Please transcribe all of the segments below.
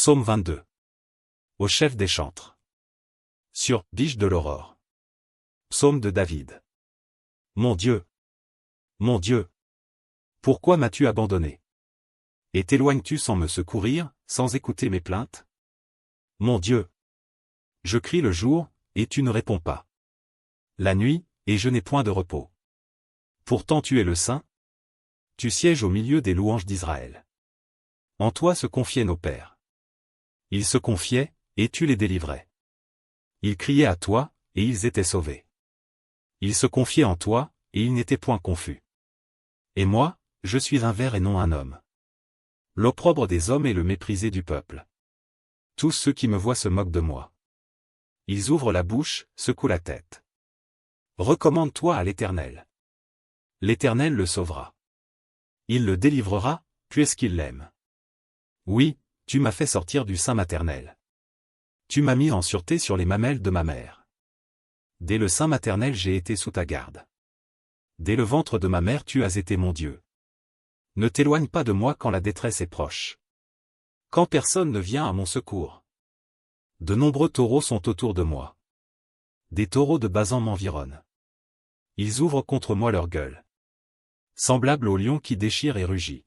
Psaume 22. Au chef des chantres. Sur Biche de l'aurore. Psaume de David. Mon Dieu, pourquoi m'as-tu abandonné? Et t'éloignes-tu sans me secourir, sans écouter mes plaintes? Mon Dieu, je crie le jour, et tu ne réponds pas. La nuit, et je n'ai point de repos. Pourtant tu es le Saint. Tu sièges au milieu des louanges d'Israël. En toi se confiaient nos pères. Ils se confiaient, et tu les délivrais. Ils criaient à toi, et ils étaient sauvés. Ils se confiaient en toi, et ils n'étaient point confus. Et moi, je suis un ver et non un homme. L'opprobre des hommes est le méprisé du peuple. Tous ceux qui me voient se moquent de moi. Ils ouvrent la bouche, secouent la tête. Recommande-toi à l'Éternel. L'Éternel le sauvera. Il le délivrera, puisqu'il l'aime. Oui, tu m'as fait sortir du sein maternel. Tu m'as mis en sûreté sur les mamelles de ma mère. Dès le sein maternel j'ai été sous ta garde. Dès le ventre de ma mère tu as été mon Dieu. Ne t'éloigne pas de moi quand la détresse est proche. Quand personne ne vient à mon secours. De nombreux taureaux sont autour de moi. Des taureaux de Basan m'environnent. Ils ouvrent contre moi leur gueule. Semblable au lion qui déchire et rugit.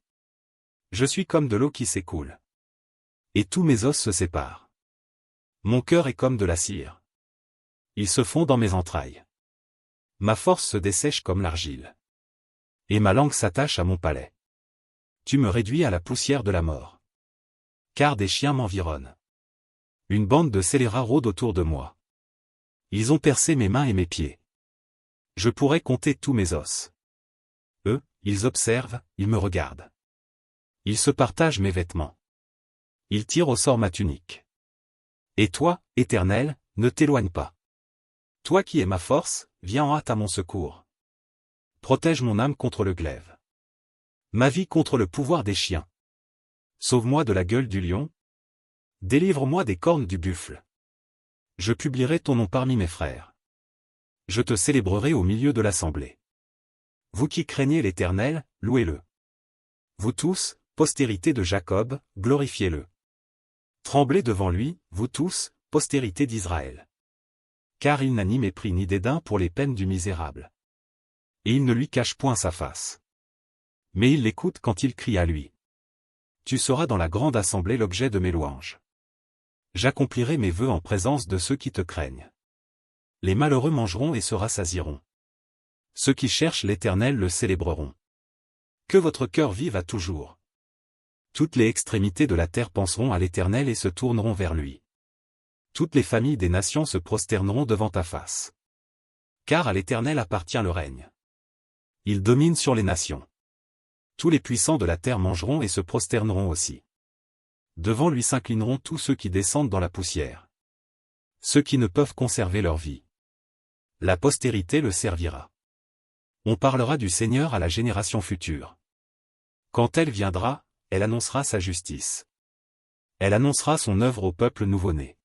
Je suis comme de l'eau qui s'écoule. Et tous mes os se séparent. Mon cœur est comme de la cire. Ils se fond dans mes entrailles. Ma force se dessèche comme l'argile. Et ma langue s'attache à mon palais. Tu me réduis à la poussière de la mort. Car des chiens m'environnent. Une bande de scélérats rôde autour de moi. Ils ont percé mes mains et mes pieds. Je pourrais compter tous mes os. Eux, ils observent, ils me regardent. Ils se partagent mes vêtements. Ils tirent au sort ma tunique. Et toi, Éternel, ne t'éloigne pas. Toi qui es ma force, viens en hâte à mon secours. Protège mon âme contre le glaive. Ma vie contre le pouvoir des chiens. Sauve-moi de la gueule du lion. Délivre-moi des cornes du buffle. Je publierai ton nom parmi mes frères. Je te célébrerai au milieu de l'assemblée. Vous qui craignez l'Éternel, louez-le. Vous tous, postérité de Jacob, glorifiez-le. Tremblez devant lui, vous tous, postérité d'Israël. Car il n'a ni mépris ni dédain pour les peines du misérable. Et il ne lui cache point sa face. Mais il l'écoute quand il crie à lui. Tu seras dans la grande assemblée l'objet de mes louanges. J'accomplirai mes vœux en présence de ceux qui te craignent. Les malheureux mangeront et se rassasieront. Ceux qui cherchent l'Éternel le célébreront. Que votre cœur vive à toujours. Toutes les extrémités de la terre penseront à l'Éternel et se tourneront vers lui. Toutes les familles des nations se prosterneront devant ta face. Car à l'Éternel appartient le règne. Il domine sur les nations. Tous les puissants de la terre mangeront et se prosterneront aussi. Devant lui s'inclineront tous ceux qui descendent dans la poussière. Ceux qui ne peuvent conserver leur vie. La postérité le servira. On parlera du Seigneur à la génération future. Quand elle viendra, elle annoncera sa justice. Elle annoncera son œuvre au peuple nouveau-né.